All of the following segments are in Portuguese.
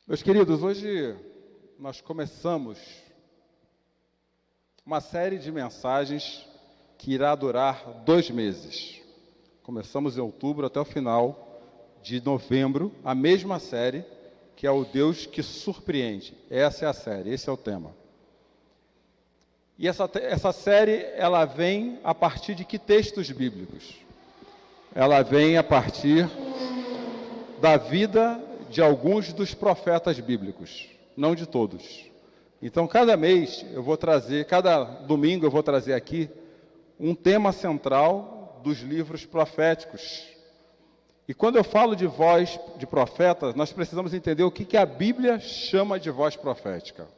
Meus queridos, hoje nós começamos uma série de mensagens que irá durar 2 meses. Começamos em outubro até o final de novembro, a mesma série, que é o Deus que surpreende. Essa é a série, esse é o tema. E essa série, ela vem a partir de que textos bíblicos? Ela vem a partir da vida de alguns dos profetas bíblicos, não de todos. Então, cada mês eu vou trazer, cada domingo eu vou trazer aqui um tema central dos livros proféticos. E quando eu falo de voz de profeta, nós precisamos entender o que a Bíblia chama de voz profética.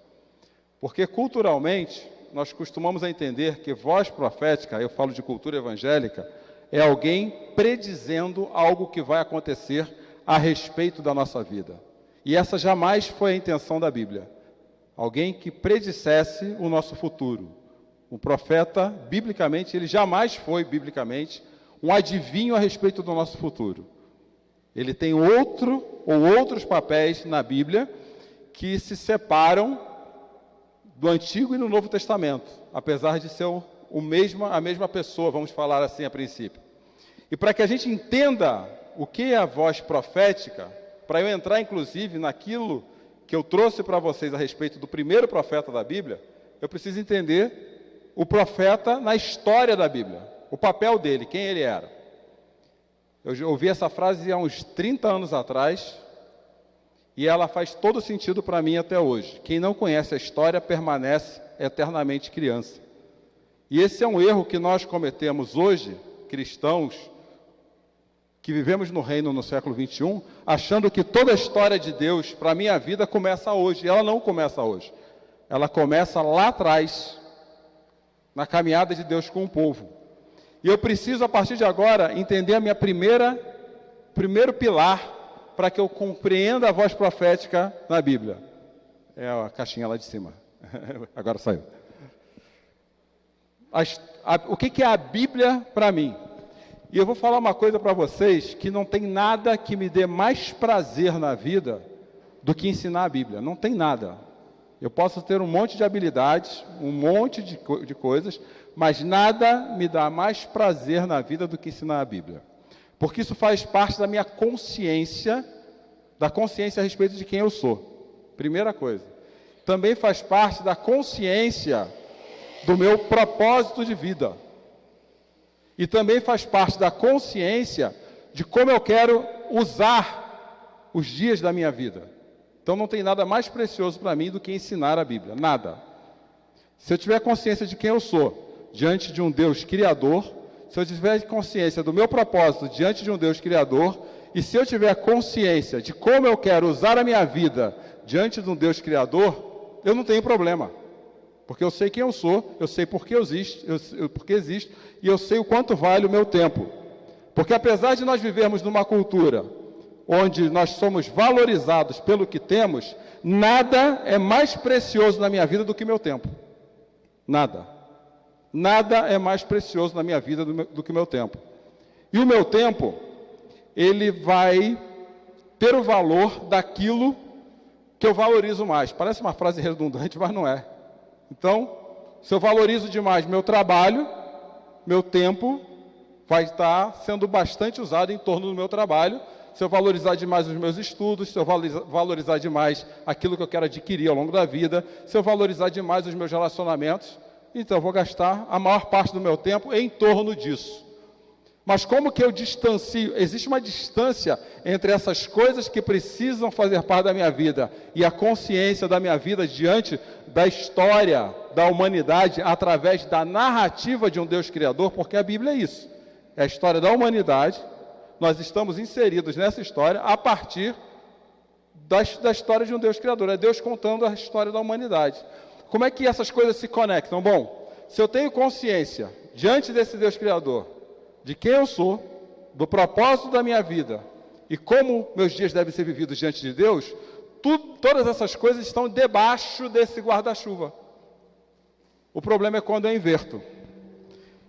Porque culturalmente, nós costumamos entender que voz profética, eu falo de cultura evangélica, é alguém predizendo algo que vai acontecer a respeito da nossa vida. E essa jamais foi a intenção da Bíblia. Alguém que predissesse o nosso futuro. O profeta, biblicamente, ele jamais foi, biblicamente, um adivinho a respeito do nosso futuro. Ele tem outros papéis na Bíblia que se separam do Antigo e do Novo Testamento, apesar de ser a mesma pessoa, vamos falar assim a princípio. E para que a gente entenda o que é a voz profética, para eu entrar inclusive naquilo que eu trouxe para vocês a respeito do primeiro profeta da Bíblia, eu preciso entender o profeta na história da Bíblia, o papel dele, quem ele era. Eu já ouvi essa frase há uns 30 anos atrás, e ela faz todo sentido para mim até hoje. Quem não conhece a história permanece eternamente criança. E esse é um erro que nós cometemos hoje, cristãos, que vivemos no reino no século 21, achando que toda a história de Deus para a minha vida começa hoje. E ela não começa hoje. Ela começa lá atrás, na caminhada de Deus com o povo. E eu preciso, a partir de agora, entender a minha primeiro pilar para que eu compreenda a voz profética na Bíblia. É a caixinha lá de cima. Agora saiu. O que é a Bíblia para mim? E eu vou falar uma coisa para vocês, que não tem nada que me dê mais prazer na vida do que ensinar a Bíblia. Não tem nada. Eu posso ter um monte de habilidades, um monte de coisas, mas nada me dá mais prazer na vida do que ensinar a Bíblia. Porque isso faz parte da minha consciência, a respeito de quem eu sou. Primeira coisa. Também faz parte da consciência do meu propósito de vida. E também faz parte da consciência de como eu quero usar os dias da minha vida. Então não tem nada mais precioso para mim do que ensinar a Bíblia. Nada. Se eu tiver consciência de quem eu sou diante de um Deus criador, se eu tiver consciência do meu propósito diante de um Deus criador, e se eu tiver consciência de como eu quero usar a minha vida diante de um Deus criador, eu não tenho problema. Porque eu sei quem eu sou, eu sei por que existe, e eu sei o quanto vale o meu tempo. Porque apesar de nós vivermos numa cultura onde nós somos valorizados pelo que temos, nada é mais precioso na minha vida do que meu tempo. Nada. Nada é mais precioso na minha vida do que o meu tempo. E o meu tempo, ele vai ter o valor daquilo que eu valorizo mais. Parece uma frase redundante, mas não é. Então, se eu valorizo demais meu trabalho, meu tempo vai estar sendo bastante usado em torno do meu trabalho. Se eu valorizar demais os meus estudos, se eu valorizar demais aquilo que eu quero adquirir ao longo da vida, se eu valorizar demais os meus relacionamentos, então eu vou gastar a maior parte do meu tempo em torno disso. Mas como que eu distancio? Existe uma distância entre essas coisas que precisam fazer parte da minha vida e a consciência da minha vida diante da história da humanidade através da narrativa de um Deus criador, porque a Bíblia é isso. É a história da humanidade. Nós estamos inseridos nessa história a partir da história de um Deus criador. É Deus contando a história da humanidade. Como é que essas coisas se conectam? Bom, se eu tenho consciência diante desse Deus criador de quem eu sou, do propósito da minha vida e como meus dias devem ser vividos diante de Deus, todas essas coisas estão debaixo desse guarda-chuva. O problema é quando eu inverto.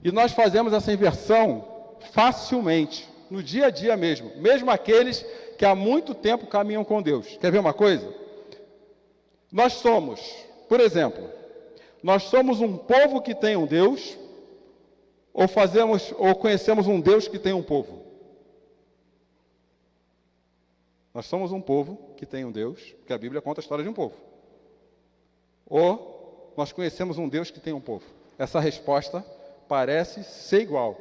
E nós fazemos essa inversão facilmente, no dia a dia mesmo aqueles que há muito tempo caminham com Deus. Quer ver uma coisa? Nós somos, por exemplo, nós somos um povo que tem um Deus, ou conhecemos um Deus que tem um povo? Nós somos um povo que tem um Deus, porque a Bíblia conta a história de um povo. Ou nós conhecemos um Deus que tem um povo? Essa resposta parece ser igual,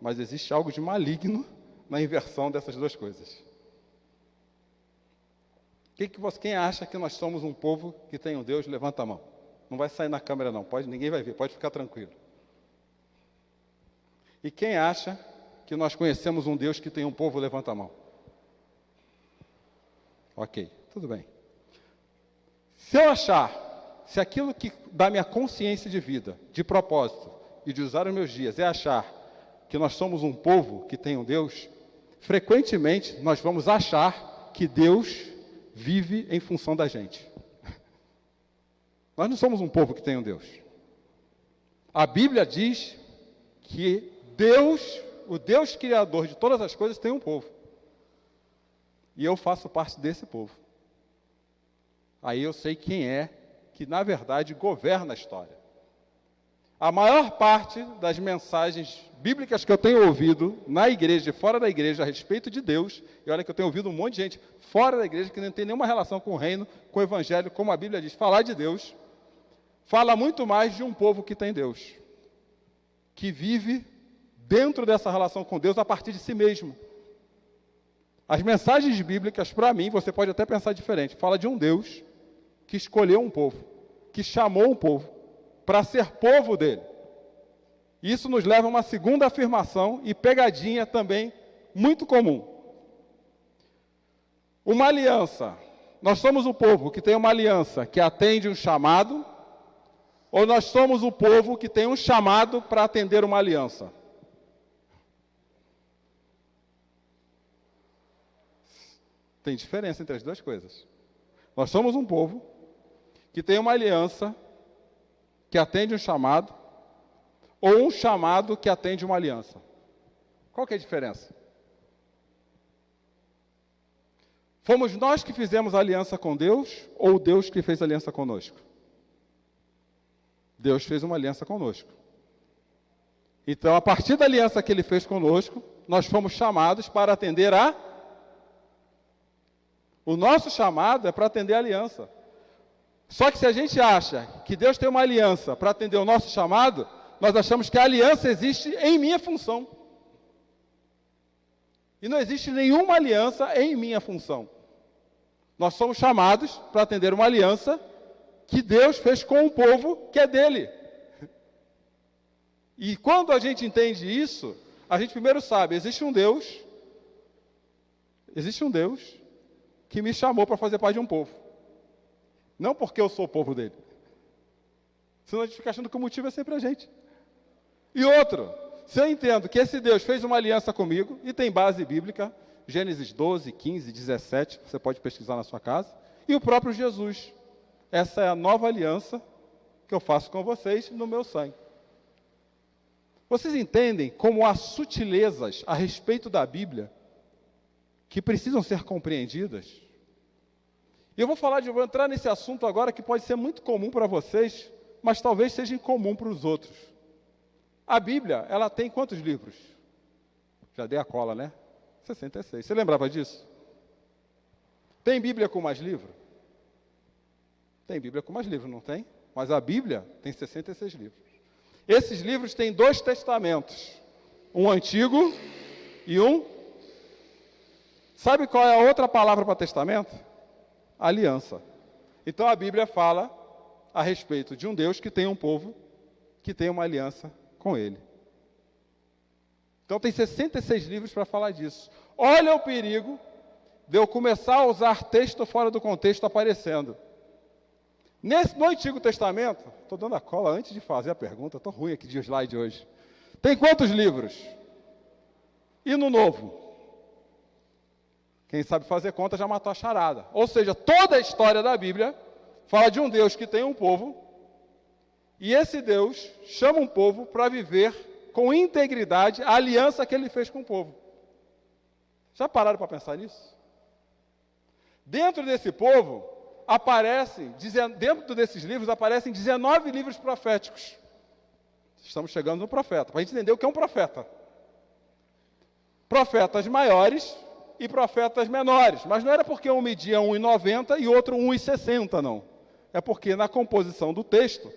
mas existe algo de maligno na inversão dessas duas coisas. Quem acha que nós somos um povo que tem um Deus, levanta a mão. Não vai sair na câmera não, ninguém vai ver, pode ficar tranquilo. E quem acha que nós conhecemos um Deus que tem um povo, levanta a mão. Ok, tudo bem. Se eu achar, se aquilo que dá minha consciência de vida, de propósito e de usar os meus dias é achar que nós somos um povo que tem um Deus, frequentemente nós vamos achar que Deus vive em função da gente. Nós não somos um povo que tem um Deus. A Bíblia diz que Deus, o Deus criador de todas as coisas, tem um povo. E eu faço parte desse povo. Aí eu sei quem é que, na verdade, governa a história. A maior parte das mensagens bíblicas que eu tenho ouvido na igreja e fora da igreja a respeito de Deus, e olha que eu tenho ouvido um monte de gente fora da igreja que não tem nenhuma relação com o reino, com o evangelho, como a Bíblia diz, falar de Deus, fala muito mais de um povo que tem Deus, que vive dentro dessa relação com Deus a partir de si mesmo. As mensagens bíblicas, para mim, você pode até pensar diferente, fala de um Deus que escolheu um povo, que chamou um povo para ser povo dele. Isso nos leva a uma segunda afirmação e pegadinha também muito comum. Uma aliança. Nós somos o povo que tem uma aliança que atende um chamado, ou nós somos o povo que tem um chamado para atender uma aliança? Tem diferença entre as duas coisas. Nós somos um povo que tem uma aliança que atende um chamado, ou um chamado que atende uma aliança. Qual que é a diferença? Fomos nós que fizemos a aliança com Deus, ou Deus que fez a aliança conosco? Deus fez uma aliança conosco. Então, a partir da aliança que Ele fez conosco, nós fomos chamados para atender a... O nosso chamado é para atender a aliança. Só que se a gente acha que Deus tem uma aliança para atender o nosso chamado, nós achamos que a aliança existe em minha função. E não existe nenhuma aliança em minha função. Nós somos chamados para atender uma aliança que Deus fez com um povo que é dele. E quando a gente entende isso, a gente primeiro sabe, existe um Deus que me chamou para fazer parte de um povo. Não porque eu sou o povo dele. Senão a gente fica achando que o motivo é sempre a gente. E outro, se eu entendo que esse Deus fez uma aliança comigo, e tem base bíblica, Gênesis 12, 15, 17, você pode pesquisar na sua casa, e o próprio Jesus. Essa é a nova aliança que eu faço com vocês no meu sangue. Vocês entendem como há sutilezas a respeito da Bíblia que precisam ser compreendidas? E eu vou entrar nesse assunto agora que pode ser muito comum para vocês, mas talvez seja incomum para os outros. A Bíblia, ela tem quantos livros? Já dei a cola, né? 66. Você lembrava disso? Tem Bíblia com mais livro? Tem Bíblia com mais livro, não tem? Mas a Bíblia tem 66 livros. Esses livros têm 2 testamentos. Um antigo e um... Sabe qual é a outra palavra para testamento? Aliança. Então a Bíblia fala a respeito de um Deus que tem um povo que tem uma aliança com ele. Então tem 66 livros para falar disso. Olha o perigo de eu começar a usar texto fora do contexto aparecendo. No Antigo Testamento, estou dando a cola antes de fazer a pergunta, estou ruim aqui de slide hoje. Tem quantos livros? E no Novo? Quem sabe fazer conta já matou a charada. Ou seja, toda a história da Bíblia fala de um Deus que tem um povo, e esse Deus chama um povo para viver com integridade a aliança que ele fez com o povo. Já pararam para pensar nisso? Dentro desse povo, dentro desses livros, aparecem 19 livros proféticos. Estamos chegando no profeta, para a gente entender o que é um profeta. Profetas maiores e profetas menores. Mas não era porque um media 1,90 e outro 1,60, não. É porque na composição do texto,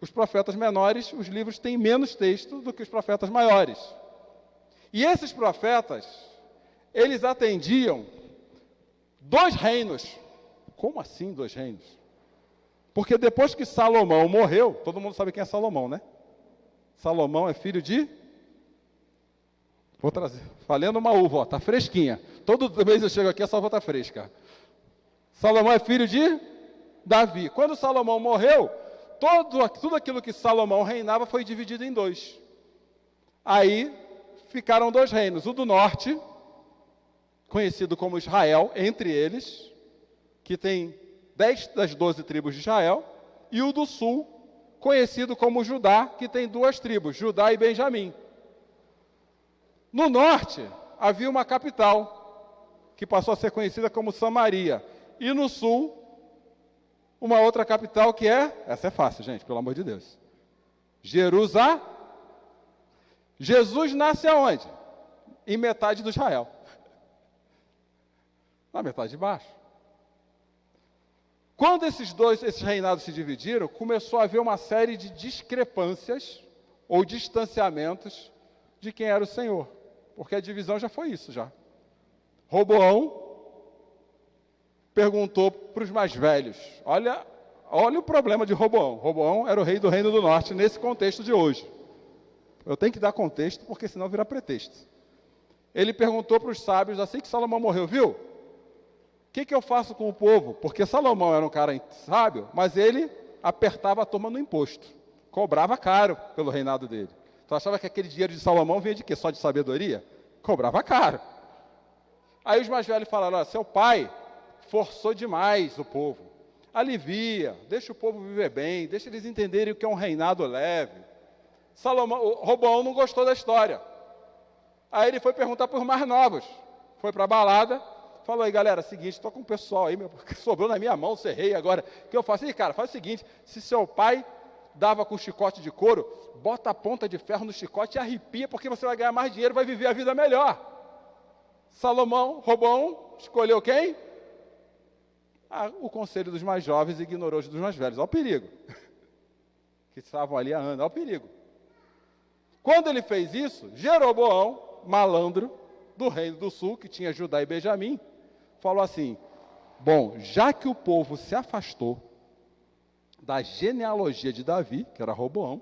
os profetas menores, os livros têm menos texto do que os profetas maiores. E esses profetas, eles atendiam 2 reinos. Como assim 2 reinos? Porque depois que Salomão morreu, todo mundo sabe quem é Salomão, né? Salomão é filho de... Vou trazer, falando uma uva, ó, tá fresquinha. Todo mês eu chego aqui, essa uva tá fresca. Salomão é filho de Davi. Quando Salomão morreu, tudo aquilo que Salomão reinava foi dividido em 2. Aí ficaram 2 reinos. O do norte, conhecido como Israel, entre eles, que tem 10 das 12 tribos de Israel, e o do sul, conhecido como Judá, que tem 2 tribos, Judá e Benjamim. No norte, havia uma capital, que passou a ser conhecida como Samaria. E no sul, uma outra capital que essa é fácil, gente, pelo amor de Deus, Jerusalém. Jesus nasce aonde? Em metade do Israel. Na metade de baixo. Quando esses reinados se dividiram, começou a haver uma série de discrepâncias ou distanciamentos de quem era o Senhor. Porque a divisão já foi isso, já. Roboão perguntou para os mais velhos. Olha o problema de Roboão. Roboão era o rei do Reino do Norte nesse contexto de hoje. Eu tenho que dar contexto, porque senão vira pretexto. Ele perguntou para os sábios, assim que Salomão morreu, viu? O que eu faço com o povo? Porque Salomão era um cara sábio, mas ele apertava a turma no imposto. Cobrava caro pelo reinado dele. Tu achava que aquele dinheiro de Salomão vinha de quê? Só de sabedoria? Cobrava caro. Aí os mais velhos falaram, olha, seu pai forçou demais o povo. Alivia, deixa o povo viver bem, deixa eles entenderem o que é um reinado leve. Roboão não gostou da história. Aí ele foi perguntar para os mais novos. Foi para a balada, falou aí, galera, seguinte, estou com o pessoal aí, sobrou na minha mão ser rei agora. O que eu faço? Ih, cara, faz o seguinte, se seu pai dava com chicote de couro, bota a ponta de ferro no chicote e arrepia, porque você vai ganhar mais dinheiro, vai viver a vida melhor. Roboão, escolheu quem? O conselho dos mais jovens ignorou os dos mais velhos. Olha o perigo. Que estavam ali há anos, olha o perigo. Quando ele fez isso, Jeroboão, malandro, do reino do sul, que tinha Judá e Benjamim, falou assim, bom, já que o povo se afastou da genealogia de Davi, que era Roboão,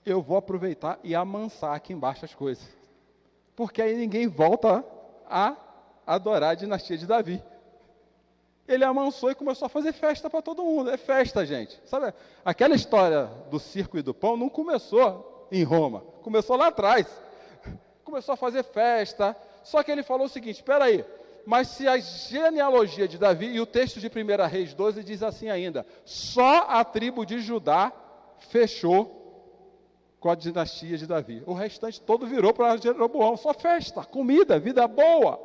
eu vou aproveitar e amansar aqui embaixo as coisas. Porque aí ninguém volta a adorar a dinastia de Davi. Ele amansou e começou a fazer festa para todo mundo. É festa, gente. Sabe, aquela história do circo e do pão não começou em Roma. Começou lá atrás. Começou a fazer festa. Só que ele falou o seguinte, espera aí, mas se a genealogia de Davi, e o texto de 1 Reis 12 diz assim ainda, só a tribo de Judá fechou com a dinastia de Davi. O restante todo virou para Jeroboão. Só festa, comida, vida boa.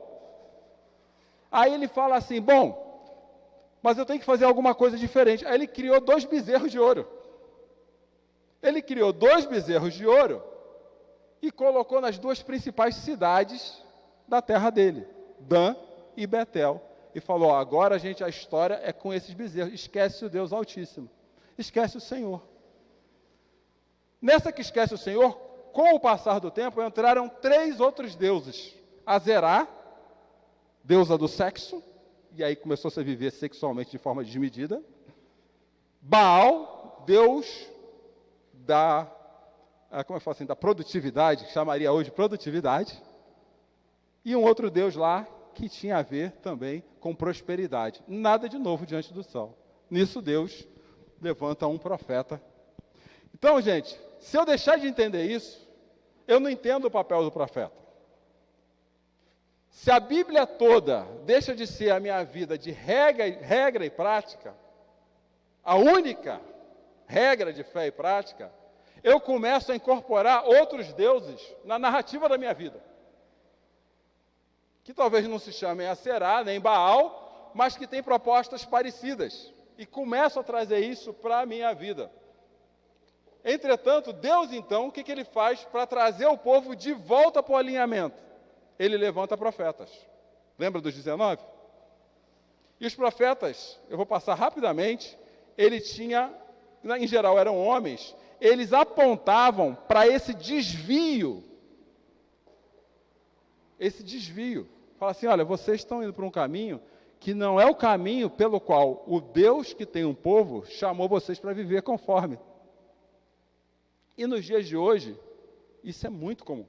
Aí ele fala assim, bom, mas eu tenho que fazer alguma coisa diferente. Aí ele criou 2 bezerros de ouro. Ele criou 2 bezerros de ouro e colocou nas 2 principais cidades da terra dele, Dan e Betel. E falou, agora a história é com esses bezerros. Esquece o Deus Altíssimo. Esquece o Senhor. Nessa que esquece o Senhor, com o passar do tempo, entraram 3 outros deuses. Azerá, deusa do sexo, e aí começou -se a viver sexualmente de forma desmedida. Baal, deus da, como eu falo assim, da produtividade, que chamaria hoje produtividade. E um outro deus lá, que tinha a ver também com prosperidade. Nada de novo diante do sol. Nisso Deus levanta um profeta. Então, gente, se eu deixar de entender isso, eu não entendo o papel do profeta. Se a Bíblia toda deixa de ser a minha vida de regra e prática, a única regra de fé e prática, eu começo a incorporar outros deuses na narrativa da minha vida. Que talvez não se chamem Aserá, nem Baal, mas que têm propostas parecidas. E começo a trazer isso para a minha vida. Entretanto, Deus, então, o que Ele faz para trazer o povo de volta para o alinhamento? Ele levanta profetas. Lembra dos 19? E os profetas, eu vou passar rapidamente, ele tinha, em geral eram homens, eles apontavam para esse desvio. Fala assim, olha, vocês estão indo para um caminho que não é o caminho pelo qual o Deus que tem um povo chamou vocês para viver conforme. E nos dias de hoje, isso é muito comum.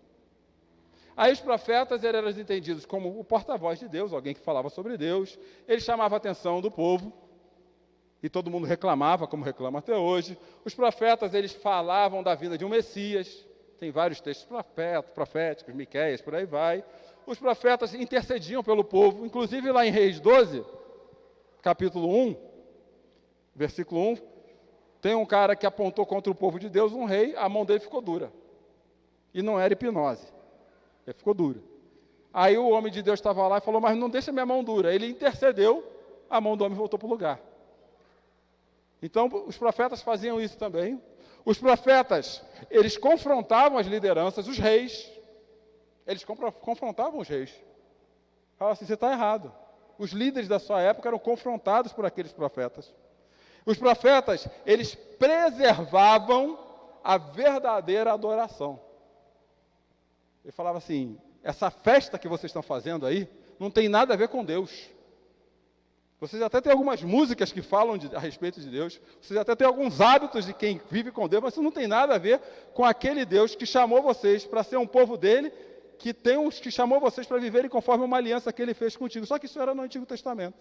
Aí os profetas eram entendidos como o porta-voz de Deus, alguém que falava sobre Deus, ele chamava a atenção do povo, e todo mundo reclamava, como reclama até hoje. Os profetas, eles falavam da vinda de um Messias, tem vários textos proféticos, Miqueias, por aí vai. Os profetas intercediam pelo povo, inclusive lá em Reis 12, capítulo 1, versículo 1, tem um cara que apontou contra o povo de Deus, um rei, a mão dele ficou dura. E não era hipnose, ele ficou dura. Aí o homem de Deus estava lá e falou, mas não deixa minha mão dura. Ele intercedeu, a mão do homem voltou para o lugar. Então, os profetas faziam isso também. Os profetas, eles confrontavam as lideranças, os reis. Eles confrontavam os reis. Falavam assim, você está errado. Os líderes da sua época eram confrontados por aqueles profetas. Os profetas, eles preservavam a verdadeira adoração. Ele falava assim, essa festa que vocês estão fazendo aí, não tem nada a ver com Deus. Vocês até têm algumas músicas que falam a respeito de Deus, vocês até têm alguns hábitos de quem vive com Deus, mas isso não tem nada a ver com aquele Deus que chamou vocês para ser um povo dele, que chamou vocês para viverem conforme uma aliança que ele fez contigo. Só que isso era no Antigo Testamento.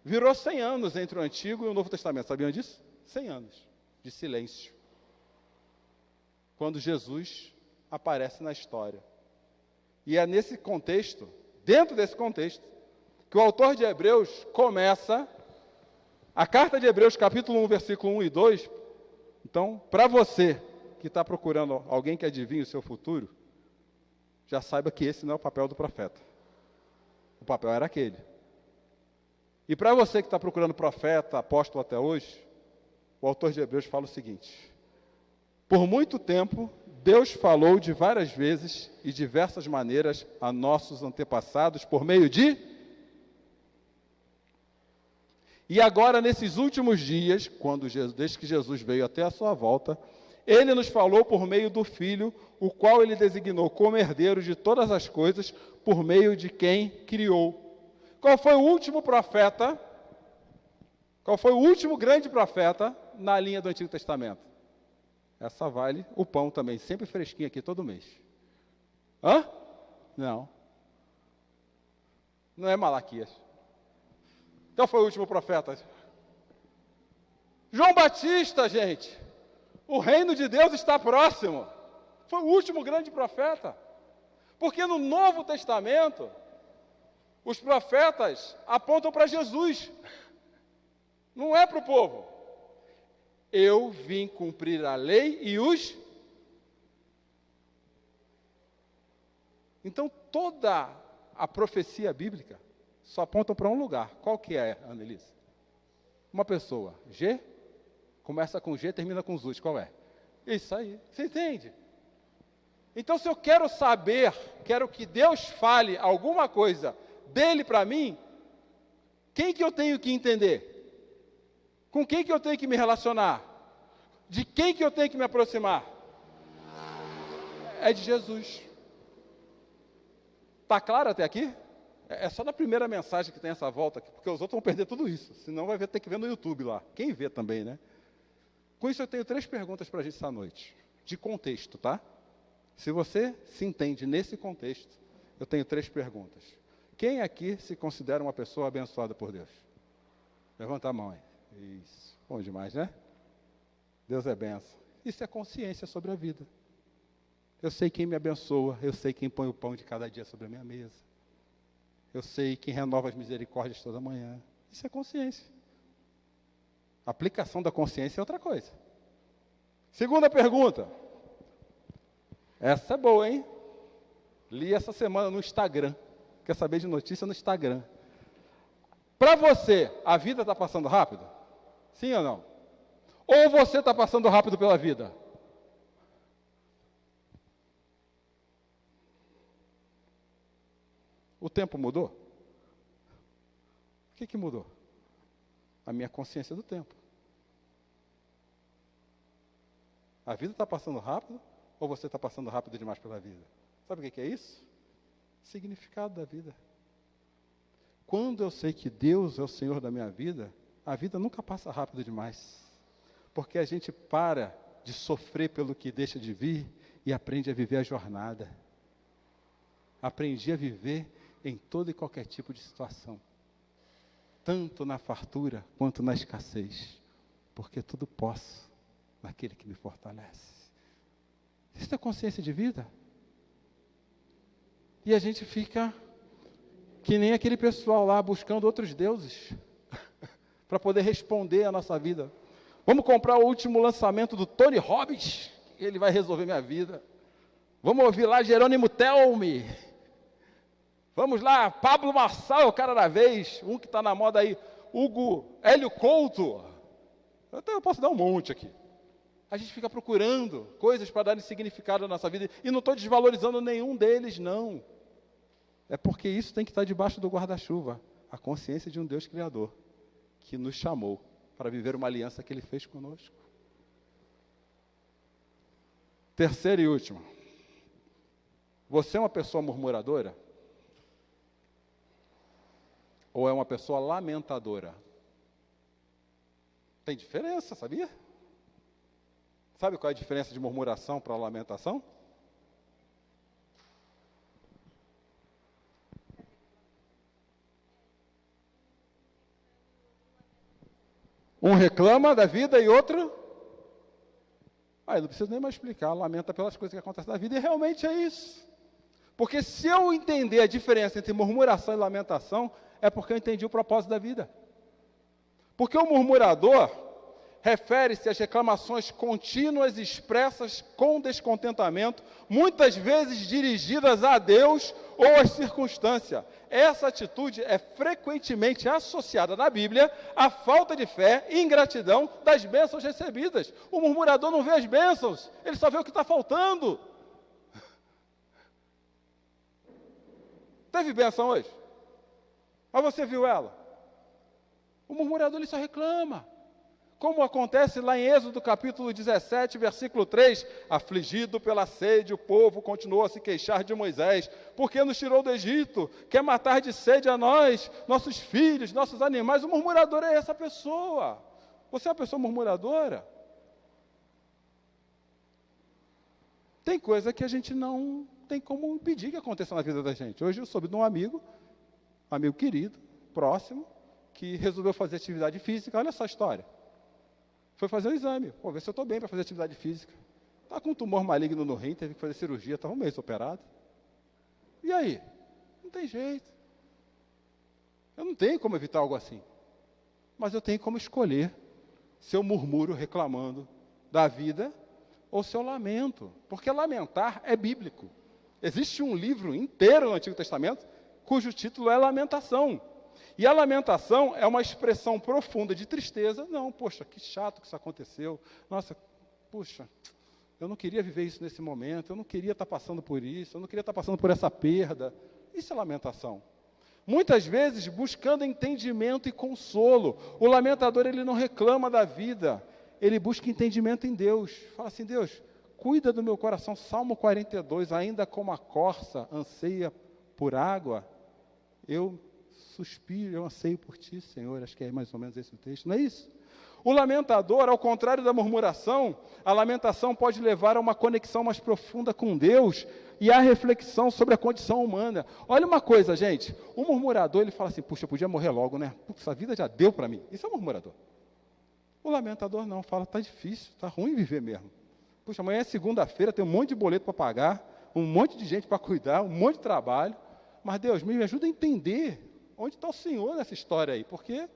Virou 100 anos entre o Antigo e o Novo Testamento, sabiam disso? 100 anos de silêncio. Quando Jesus aparece na história. E é nesse contexto, dentro desse contexto, que o autor de Hebreus começa a carta de Hebreus, capítulo 1, versículo 1 e 2. Então, para você que está procurando alguém que adivinhe o seu futuro, já saiba que esse não é o papel do profeta. O papel era aquele. E para você que está procurando profeta, apóstolo até hoje, o autor de Hebreus fala o seguinte: por muito tempo, Deus falou de várias vezes e diversas maneiras a nossos antepassados por meio de... E agora, nesses últimos dias, desde que Jesus veio até a sua volta, Ele nos falou por meio do Filho, o qual Ele designou como herdeiro de todas as coisas, por meio de quem criou. Qual foi o último profeta? Qual foi o último grande profeta na linha do Antigo Testamento? Essa vale o pão também, sempre fresquinho aqui todo mês. Hã? Não. Não é Malaquias. Então foi o último profeta. João Batista, gente. O reino de Deus está próximo. Foi o último grande profeta. Porque no Novo Testamento, os profetas apontam para Jesus. Não é para o povo. Eu vim cumprir a lei e os... Então, toda a profecia bíblica só aponta para um lugar. Qual que é, Annelise? Uma pessoa. G, começa com G, termina com ZUS. Qual é? Isso aí. Você entende? Então, se eu quero saber, quero que Deus fale alguma coisa dele para mim, quem que eu tenho que entender? Com quem que eu tenho que me relacionar? De quem que eu tenho que me aproximar? É de Jesus. Está claro até aqui? É só na primeira mensagem que tem essa volta aqui, porque os outros vão perder tudo isso. Senão vai ter que ver no YouTube lá. Quem vê também, né? Com isso eu tenho 3 perguntas para a gente essa noite. De contexto, tá? Se você se entende nesse contexto, eu tenho 3 perguntas. Quem aqui se considera uma pessoa abençoada por Deus? Levanta a mão aí. Isso. Bom demais, né? Deus é benção. Isso é consciência sobre a vida. Eu sei quem me abençoa, eu sei quem põe o pão de cada dia sobre a minha mesa. Eu sei quem renova as misericórdias toda manhã. Isso é consciência. A aplicação da consciência é outra coisa. Segunda pergunta. Essa é boa, hein? Li essa semana no Instagram. quer saber de notícia no Instagram. Para você, a vida está passando rápido? Sim ou não? Ou você está passando rápido pela vida? O tempo mudou? O que mudou? A minha consciência do tempo. A vida está passando rápido ou você está passando rápido demais pela vida? Sabe o que é isso? Significado da vida. Quando eu sei que Deus é o Senhor da minha vida, a vida nunca passa rápido demais. Porque a gente para de sofrer pelo que deixa de vir e aprende a viver a jornada. Aprendi a viver em todo e qualquer tipo de situação. Tanto na fartura quanto na escassez. Porque tudo posso naquele que me fortalece. Isso é consciência de vida? E a gente fica que nem aquele pessoal lá buscando outros deuses para poder responder à nossa vida. Vamos comprar o último lançamento do Tony Robbins, ele vai resolver minha vida. Vamos ouvir lá Jerônimo Telme. Vamos lá, Pablo Marçal, o cara da vez, um que está na moda aí, Hélio Couto. Eu posso dar um monte aqui. A gente fica procurando coisas para darem significado à nossa vida, e não estou desvalorizando nenhum deles, não. É porque isso tem que estar debaixo do guarda-chuva, a consciência de um Deus Criador, que nos chamou para viver uma aliança que Ele fez conosco. Terceiro e último. Você é uma pessoa murmuradora? Ou é uma pessoa lamentadora? Tem diferença, sabia? Sabe qual é a diferença de murmuração para lamentação? Um reclama da vida e outro... eu não preciso nem mais explicar, lamenta pelas coisas que acontecem na vida, e realmente é isso. Porque se eu entender a diferença entre murmuração e lamentação, é porque eu entendi o propósito da vida. Porque o murmurador refere-se às reclamações contínuas expressas com descontentamento, muitas vezes dirigidas a Deus ou às circunstâncias. Essa atitude é frequentemente associada na Bíblia à falta de fé e ingratidão das bênçãos recebidas. O murmurador não vê as bênçãos, ele só vê o que está faltando. Teve bênção hoje? Mas você viu ela? O murmurador ele só reclama. Como acontece lá em Êxodo capítulo 17, versículo 3, afligido pela sede, o povo continuou a se queixar de Moisés, porque nos tirou do Egito, quer matar de sede a nós, nossos filhos, nossos animais. O murmurador é essa pessoa. Você é uma pessoa murmuradora? Tem coisa que a gente não tem como impedir que aconteça na vida da gente. Hoje eu soube de um amigo querido, próximo, que resolveu fazer atividade física. Olha só a história. Foi fazer o exame, ver se eu estou bem para fazer atividade física. Está com um tumor maligno no rim, teve que fazer cirurgia, estava um mês operado. E aí? Não tem jeito. Eu não tenho como evitar algo assim. Mas eu tenho como escolher se eu murmuro reclamando da vida ou se eu lamento. Porque lamentar é bíblico. Existe um livro inteiro no Antigo Testamento cujo título é Lamentação. E a lamentação é uma expressão profunda de tristeza. Não, poxa, que chato que isso aconteceu. Nossa, puxa, eu não queria viver isso nesse momento, eu não queria estar passando por isso, eu não queria estar passando por essa perda. Isso é lamentação. Muitas vezes buscando entendimento e consolo. O lamentador, ele não reclama da vida, ele busca entendimento em Deus. Fala assim, Deus, cuida do meu coração. Salmo 42, ainda como a corça anseia por água, eu suspiro, eu anseio por ti, Senhor. Acho que é mais ou menos esse o texto, não é isso? O lamentador, ao contrário da murmuração, a lamentação pode levar a uma conexão mais profunda com Deus e a reflexão sobre a condição humana. Olha uma coisa, gente, o murmurador, ele fala assim, puxa, eu podia morrer logo, né? Putz, a vida já deu para mim. Isso é um murmurador. O lamentador não, fala, está difícil, está ruim viver mesmo. Puxa, amanhã é segunda-feira, tem um monte de boleto para pagar, um monte de gente para cuidar, um monte de trabalho, mas Deus, me ajuda a entender onde está o Senhor nessa história aí, porque...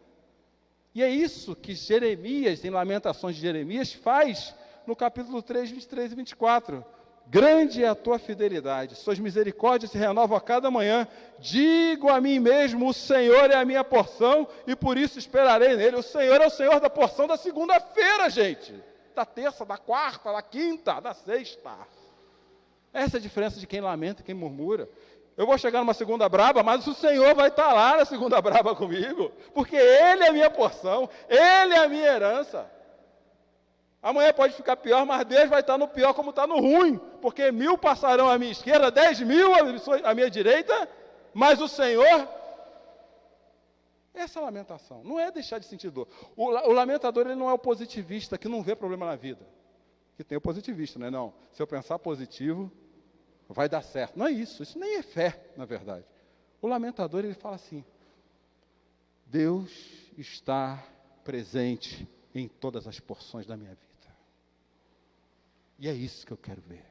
E é isso que Jeremias, em Lamentações de Jeremias, faz no capítulo 3, 23 e 24. grande é a tua fidelidade, suas misericórdias se renovam a cada manhã. Digo a mim mesmo, o Senhor é a minha porção, e por isso esperarei nele. O Senhor é o Senhor da porção da segunda-feira, gente. Da terça, da quarta, da quinta, da sexta. Essa é a diferença de quem lamenta e quem murmura. Eu vou chegar numa segunda braba, mas o Senhor vai estar lá na segunda braba comigo, porque Ele é a minha porção, Ele é a minha herança. Amanhã pode ficar pior, mas Deus vai estar no pior como está no ruim, porque 1000 passarão à minha esquerda, 10.000 à minha direita, mas o Senhor... Essa é a lamentação, não é deixar de sentir dor. O lamentador, ele não é o positivista, que não vê problema na vida. Que tem o positivista, né? Não, se eu pensar positivo, vai dar certo. Não é isso nem é fé, na verdade. O lamentador, ele fala assim, Deus está presente em todas as porções da minha vida. E é isso que eu quero ver.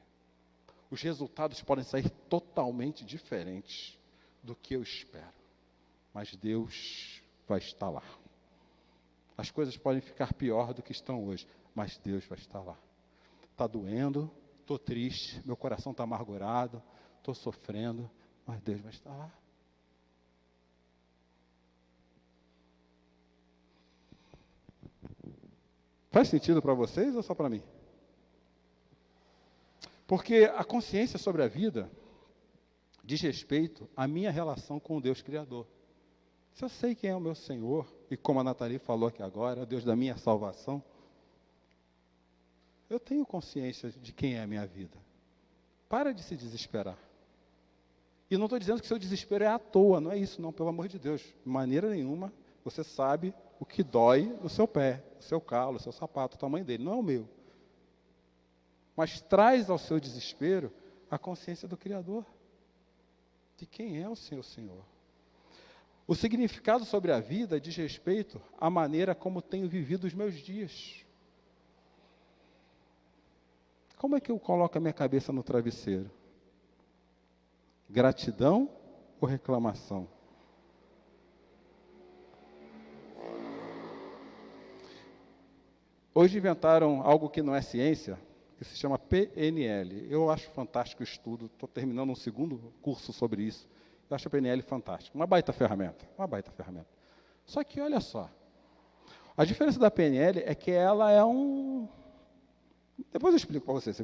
Os resultados podem sair totalmente diferentes do que eu espero. Mas Deus vai estar lá. As coisas podem ficar pior do que estão hoje, mas Deus vai estar lá. Está doendo, estou triste, meu coração está amargurado, estou sofrendo, mas Deus vai estar lá. Faz sentido para vocês ou só para mim? Porque a consciência sobre a vida diz respeito à minha relação com o Deus Criador. Se eu sei quem é o meu Senhor, e como a Nathalie falou aqui agora, Deus da minha salvação, eu tenho consciência de quem é a minha vida. Para de se desesperar. E não estou dizendo que seu desespero é à toa, não é isso não, pelo amor de Deus. De maneira nenhuma, você sabe o que dói no seu pé, o seu calo, o seu sapato, o tamanho dele, não é o meu. Mas traz ao seu desespero a consciência do Criador, de quem é o seu Senhor. O significado sobre a vida diz respeito à maneira como tenho vivido os meus dias. Como é que eu coloco a minha cabeça no travesseiro? Gratidão ou reclamação? Hoje inventaram algo que não é ciência, que se chama PNL. Eu acho fantástico o estudo, estou terminando um segundo curso sobre isso. Eu acho a PNL fantástica, uma baita ferramenta. Só que olha só, a diferença da PNL é que ela é depois eu explico para vocês.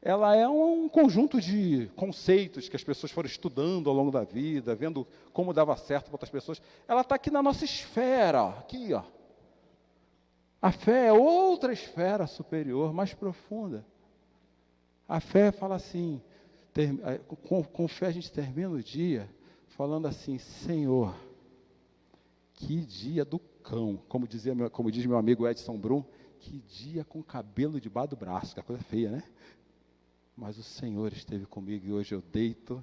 Ela é um conjunto de conceitos que as pessoas foram estudando ao longo da vida, vendo como dava certo para outras pessoas. Ela está aqui na nossa esfera, aqui, ó. A fé é outra esfera superior, mais profunda. A fé fala assim, com fé a gente termina o dia falando assim, Senhor, que dia do cão, como diz meu amigo Edson Brum, que dia com cabelo debaixo do braço, que é coisa feia, né? Mas o Senhor esteve comigo e hoje eu deito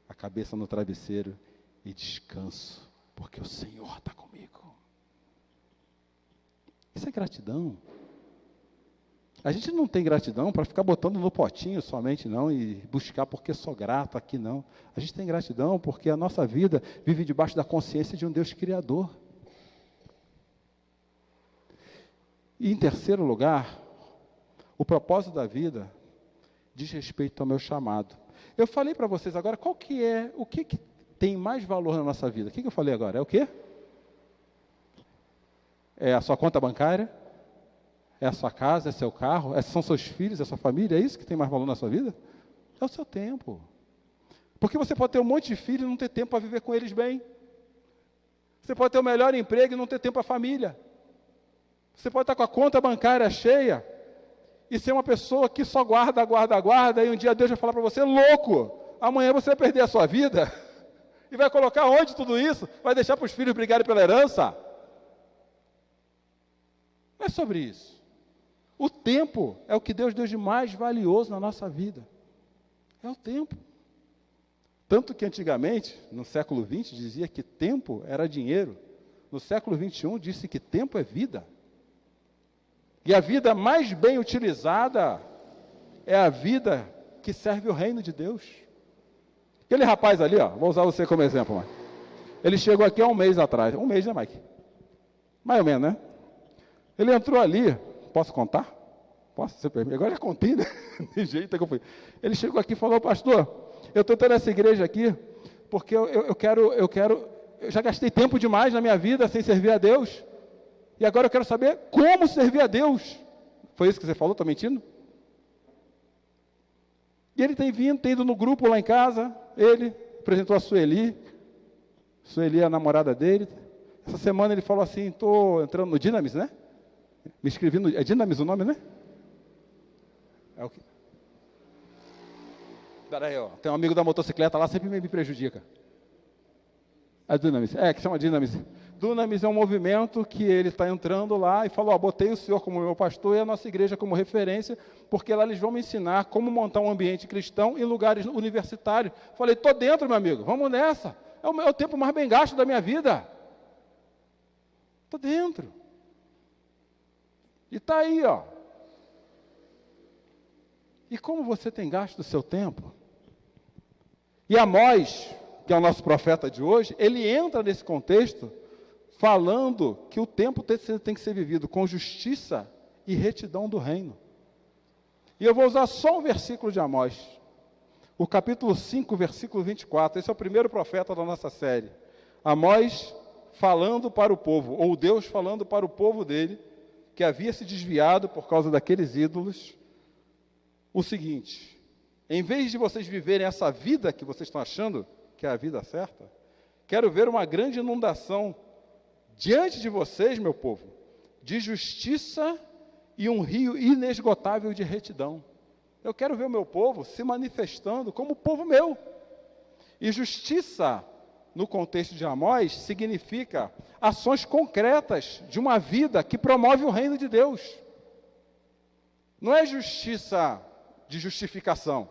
a cabeça no travesseiro e descanso, porque o Senhor está comigo. Isso é gratidão. A gente não tem gratidão para ficar botando no potinho somente, não, e buscar porque sou grato aqui, não. A gente tem gratidão porque a nossa vida vive debaixo da consciência de um Deus Criador. E em terceiro lugar, o propósito da vida diz respeito ao meu chamado. Eu falei para vocês agora o que tem mais valor na nossa vida. O que eu falei agora? É o quê? É a sua conta bancária? É a sua casa? É seu carro? São seus filhos? É sua família? É isso que tem mais valor na sua vida? É o seu tempo. Porque você pode ter um monte de filhos e não ter tempo para viver com eles bem. Você pode ter o melhor emprego e não ter tempo para a família. Você pode estar com a conta bancária cheia e ser uma pessoa que só guarda, e um dia Deus vai falar para você, louco, amanhã você vai perder a sua vida e vai colocar onde tudo isso? Vai deixar para os filhos brigarem pela herança? Não é sobre isso. O tempo é o que Deus deu de mais valioso na nossa vida. É o tempo. Tanto que antigamente, no século XX, dizia que tempo era dinheiro. No século XXI, disse que tempo é vida. E a vida mais bem utilizada é a vida que serve o reino de Deus. Aquele rapaz ali, ó, vou usar você como exemplo, Mike. Ele chegou aqui há um mês atrás. Um mês, né, Mike? Mais ou menos, né? Ele entrou ali, posso contar? Posso ser permitido? Agora já contei, né? De jeito que eu fui. Ele chegou aqui e falou, pastor, eu estou tendo essa igreja aqui, porque eu já gastei tempo demais na minha vida sem servir a Deus, e agora eu quero saber como servir a Deus. Foi isso que você falou? Estou mentindo? E ele tem ido no grupo lá em casa, ele apresentou a Sueli é a namorada dele. Essa semana ele falou assim, estou entrando no Dynamis, né? Me inscrevi no... É Dynamis o nome, né? É o que? Peraí, ó. Tem um amigo da motocicleta lá, sempre me prejudica. A Dynamis. Que chama Dynamis. Dynamis é um movimento que ele está entrando lá e falou, botei o senhor como meu pastor e a nossa igreja como referência, porque lá eles vão me ensinar como montar um ambiente cristão em lugares universitários. Falei, estou dentro, meu amigo, vamos nessa. É o tempo mais bem gasto da minha vida. Estou dentro. E está aí, ó. E como você tem gasto o seu tempo? E Amós, que é o nosso profeta de hoje, ele entra nesse contexto falando que o tempo tem que ser vivido com justiça e retidão do reino. E eu vou usar só um versículo de Amós, o capítulo 5, versículo 24. Esse é o primeiro profeta da nossa série. Amós falando para o povo, ou Deus falando para o povo dele, que havia se desviado por causa daqueles ídolos, o seguinte: em vez de vocês viverem essa vida que vocês estão achando que é a vida certa, quero ver uma grande inundação diante de vocês, meu povo, de justiça e um rio inesgotável de retidão. Eu quero ver o meu povo se manifestando como povo meu. E justiça, no contexto de Amós, significa ações concretas de uma vida que promove o reino de Deus. Não é justiça de justificação,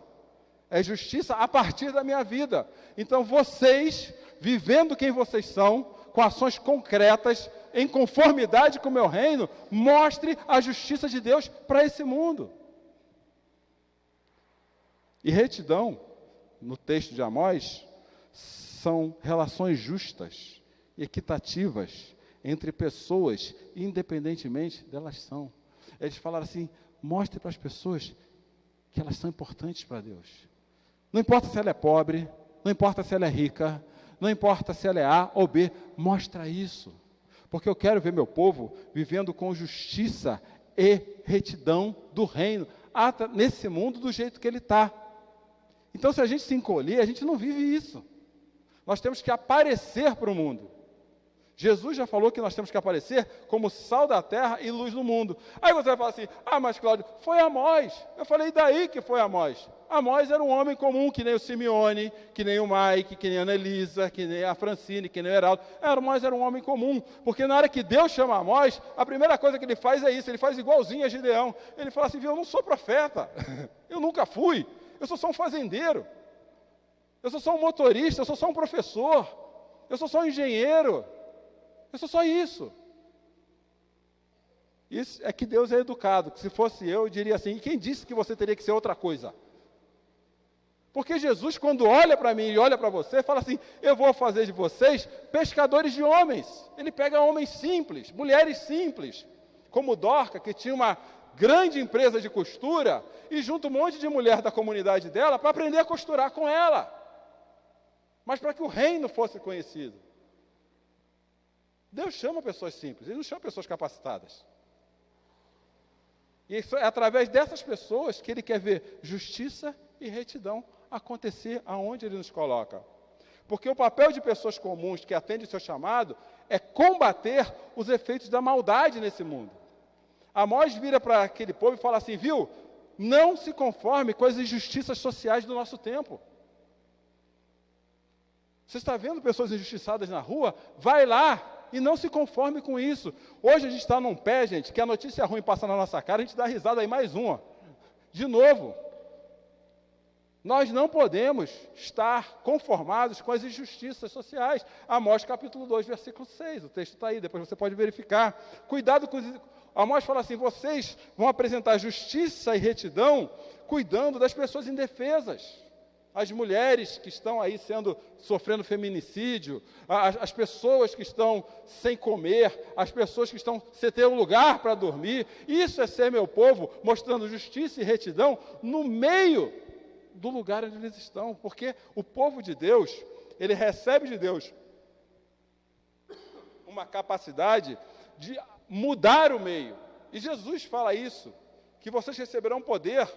é justiça a partir da minha vida. Então vocês, vivendo quem vocês são, com ações concretas, em conformidade com o meu reino, mostre a justiça de Deus para esse mundo. E retidão, no texto de Amós, são relações justas, equitativas, entre pessoas, independentemente delas são. Eles falaram assim, mostre para as pessoas que elas são importantes para Deus. Não importa se ela é pobre, não importa se ela é rica, não importa se ela é A ou B, mostra isso. Porque eu quero ver meu povo vivendo com justiça e retidão do reino, nesse mundo do jeito que ele está. Então, se a gente se encolher, a gente não vive isso. Nós temos que aparecer para o mundo. Jesus já falou que nós temos que aparecer como sal da terra e luz do mundo. Aí você vai falar assim, mas Cláudio, foi Amós. Eu falei, e daí que foi Amós? Amós era um homem comum, que nem o Simeone, que nem o Mike, que nem a Annelisa, que nem a Francine, que nem o Heraldo. Amós era um homem comum, porque na hora que Deus chama Amós, a primeira coisa que ele faz é isso, ele faz igualzinho a Gideão. Ele fala assim, eu não sou profeta, eu nunca fui, eu sou só um fazendeiro, eu sou só um motorista, eu sou só um professor, eu sou só um engenheiro, eu sou só isso. Isso é que Deus é educado, que se fosse eu diria assim, e quem disse que você teria que ser outra coisa? Porque Jesus, quando olha para mim e olha para você, fala assim, eu vou fazer de vocês pescadores de homens. Ele pega homens simples, mulheres simples, como Dorca, que tinha uma grande empresa de costura, e junta um monte de mulher da comunidade dela para aprender a costurar com ela. Mas para que o reino fosse conhecido. Deus chama pessoas simples, Ele não chama pessoas capacitadas. E é através dessas pessoas que Ele quer ver justiça e retidão acontecer aonde Ele nos coloca. Porque o papel de pessoas comuns que atendem o seu chamado é combater os efeitos da maldade nesse mundo. Amós vira para aquele povo e fala assim, viu, não se conforme com as injustiças sociais do nosso tempo. Você está vendo pessoas injustiçadas na rua? Vai lá e não se conforme com isso. Hoje a gente está num pé, gente, que a notícia ruim passa na nossa cara, a gente dá risada aí mais uma. De novo. Nós não podemos estar conformados com as injustiças sociais. Amós capítulo 2, versículo 6, o texto está aí, depois você pode verificar. Cuidado com os... Amós fala assim, vocês vão apresentar justiça e retidão, cuidando das pessoas indefesas. as mulheres que estão aí sofrendo feminicídio, as pessoas que estão sem comer, as pessoas que estão sem ter um lugar para dormir. Isso é ser meu povo, mostrando justiça e retidão no meio do lugar onde eles estão, porque o povo de Deus, ele recebe de Deus uma capacidade de mudar o meio. E Jesus fala isso, que vocês receberão poder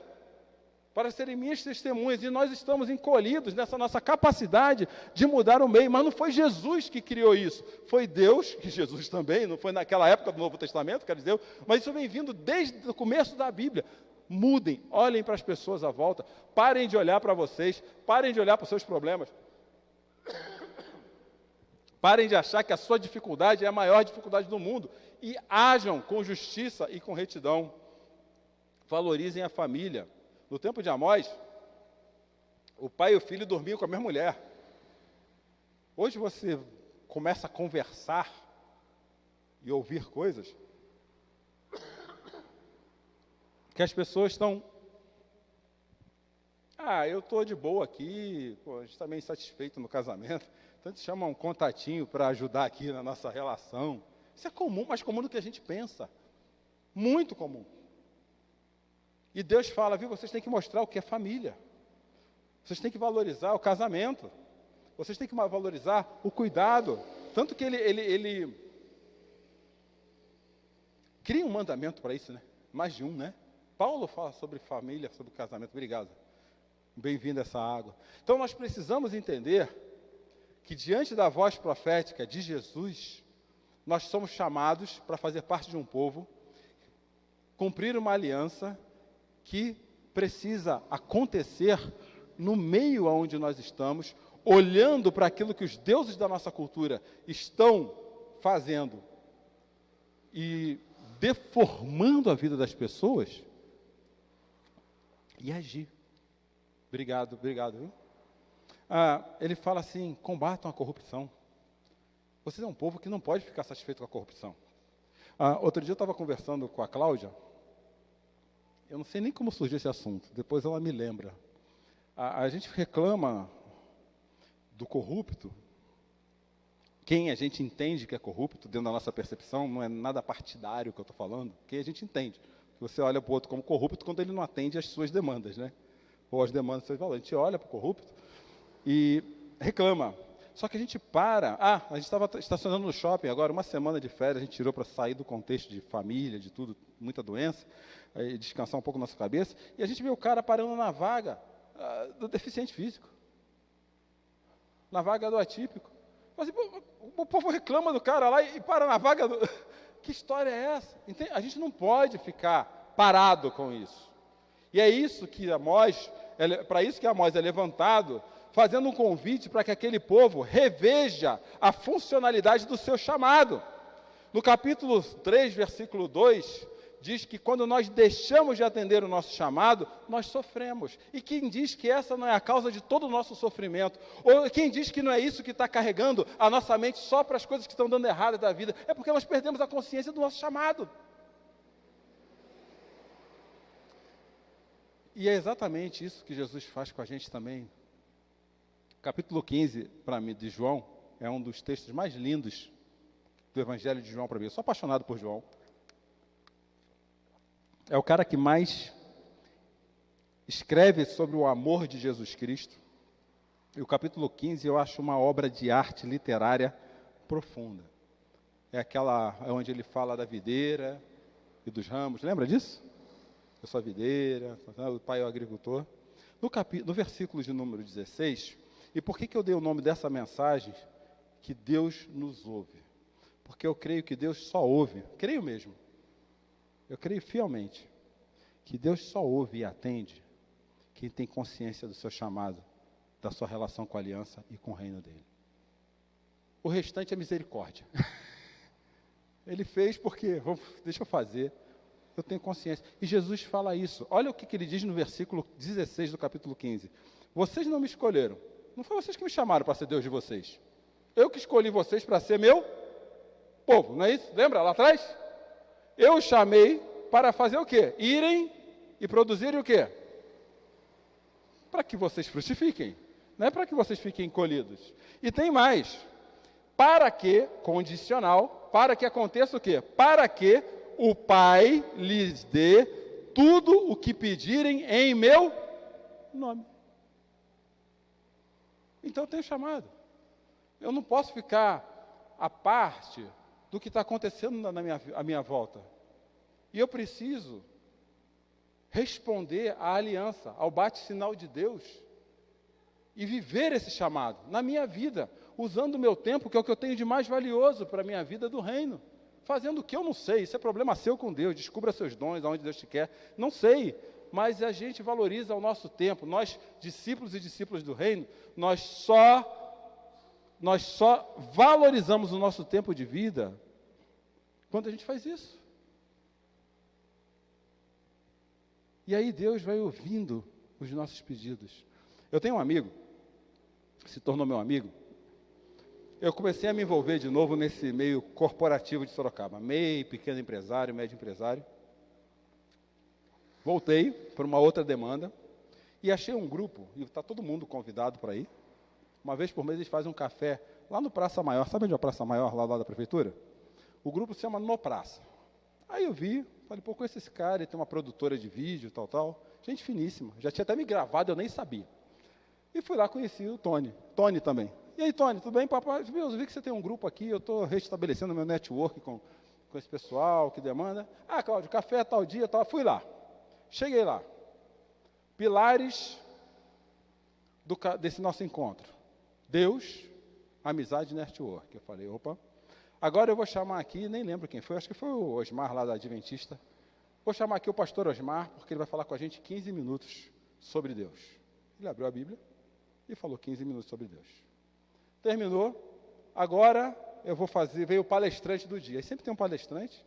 para serem minhas testemunhas, e nós estamos encolhidos nessa nossa capacidade de mudar o meio, mas não foi Jesus que criou isso, foi Deus, que Jesus também, não foi naquela época do Novo Testamento, quer dizer, mas isso vem vindo desde o começo da Bíblia. Mudem, olhem para as pessoas à volta, parem de olhar para vocês, parem de olhar para os seus problemas, parem de achar que a sua dificuldade é a maior dificuldade do mundo, e ajam com justiça e com retidão, valorizem a família. No tempo de Amós, o pai e o filho dormiam com a mesma mulher. Hoje você começa a conversar e ouvir coisas que as pessoas estão... eu estou de boa aqui, a gente está meio insatisfeito no casamento, então a gente chama um contatinho para ajudar aqui na nossa relação. Isso é comum, mais comum do que a gente pensa. Muito comum. E Deus fala, vocês têm que mostrar o que é família. Vocês têm que valorizar o casamento. Vocês têm que valorizar o cuidado. Tanto que ele cria um mandamento para isso, né? Mais de um, né? Paulo fala sobre família, sobre casamento. Obrigado. Bem-vindo a essa água. Então nós precisamos entender que diante da voz profética de Jesus, nós somos chamados para fazer parte de um povo, cumprir uma aliança que precisa acontecer no meio onde nós estamos, olhando para aquilo que os deuses da nossa cultura estão fazendo e deformando a vida das pessoas, e agir. Obrigado, viu? Ele fala assim, combatam a corrupção. Vocês é um povo que não pode ficar satisfeito com a corrupção. Outro dia eu estava conversando com a Cláudia, eu não sei nem como surgiu esse assunto, depois ela me lembra. A gente reclama do corrupto, quem a gente entende que é corrupto, dentro da nossa percepção, não é nada partidário que eu estou falando, quem a gente entende. Você olha para o outro como corrupto quando ele não atende às suas demandas, né? Ou as demandas dos seus valores. A gente olha para o corrupto e reclama. Só que a gente a gente estava estacionando no shopping agora, uma semana de férias, a gente tirou para sair do contexto de família, de tudo, muita doença, e descansar um pouco nossa cabeça, e a gente viu o cara parando na vaga do deficiente físico, na vaga do atípico. Mas, o povo reclama do cara lá e para na vaga do... Que história é essa? A gente não pode ficar parado com isso. E é isso que para isso que Amós é levantado, fazendo um convite para que aquele povo reveja a funcionalidade do seu chamado. No capítulo 3, versículo 2, diz que quando nós deixamos de atender o nosso chamado, nós sofremos. E quem diz que essa não é a causa de todo o nosso sofrimento, ou quem diz que não é isso que está carregando a nossa mente só para as coisas que estão dando errado da vida, é porque nós perdemos a consciência do nosso chamado. E é exatamente isso que Jesus faz com a gente também. Capítulo 15, para mim, de João, é um dos textos mais lindos do Evangelho de João para mim. Eu sou apaixonado por João. É o cara que mais escreve sobre o amor de Jesus Cristo. E o capítulo 15 eu acho uma obra de arte literária profunda. É onde ele fala da videira e dos ramos. Lembra disso? Eu sou a videira, o pai é o agricultor. No versículo de número 16, e por que eu dei o nome dessa mensagem? Que Deus nos ouve. Porque eu creio que Deus só ouve. Creio mesmo. Eu creio fielmente que Deus só ouve e atende quem tem consciência do seu chamado, da sua relação com a aliança e com o reino dele. O restante é misericórdia. Ele fez porque, deixa eu fazer, eu tenho consciência. E Jesus fala isso. Olha o que ele diz no versículo 16 do capítulo 15. Vocês não me escolheram. Não foi vocês que me chamaram para ser Deus de vocês. Eu que escolhi vocês para ser meu povo, não é isso? Lembra lá atrás? Eu os chamei para fazer o quê? Irem e produzirem o quê? para que vocês frutifiquem, não é para que vocês fiquem encolhidos. E tem mais, para que, condicional, para que aconteça o quê? Para que o Pai lhes dê tudo o que pedirem em meu nome. Então eu tenho chamado. Eu não posso ficar à parte do que está acontecendo à minha volta. E eu preciso responder à aliança, ao bate-sinal de Deus, e viver esse chamado na minha vida, usando o meu tempo, que é o que eu tenho de mais valioso para a minha vida do reino. Fazendo o que eu não sei, isso é problema seu com Deus, descubra seus dons, aonde Deus te quer, não sei, mas a gente valoriza o nosso tempo, nós, discípulos e discípulas do reino, nós só valorizamos o nosso tempo de vida quando a gente faz isso. E aí Deus vai ouvindo os nossos pedidos. Eu tenho um amigo, que se tornou meu amigo. Eu comecei a me envolver de novo nesse meio corporativo de Sorocaba. MEI, pequeno empresário, médio empresário. Voltei para uma outra demanda e achei um grupo, e está todo mundo convidado para ir. Uma vez por mês eles fazem um café lá no Praça Maior. Sabe onde é a Praça Maior, lá da prefeitura? O grupo se chama No Praça. Aí eu vi, falei, pô, conheço esse cara, ele tem uma produtora de vídeo, tal. Gente finíssima. Já tinha até me gravado, eu nem sabia. E fui lá, conheci o Tony. Tony também. E aí, Tony, tudo bem, papai? Eu vi que você tem um grupo aqui, eu estou restabelecendo meu network com esse pessoal que demanda. Ah, Cláudio, café tal dia, tal. Fui lá. Cheguei lá. Pilares desse nosso encontro. Deus, amizade e network. Eu falei, opa. Agora eu vou chamar aqui, nem lembro quem foi, acho que foi o Osmar lá da Adventista. Vou chamar aqui o pastor Osmar, porque ele vai falar com a gente 15 minutos sobre Deus. Ele abriu a Bíblia e falou 15 minutos sobre Deus. Terminou, agora eu vou fazer, veio o palestrante do dia. E sempre tem um palestrante.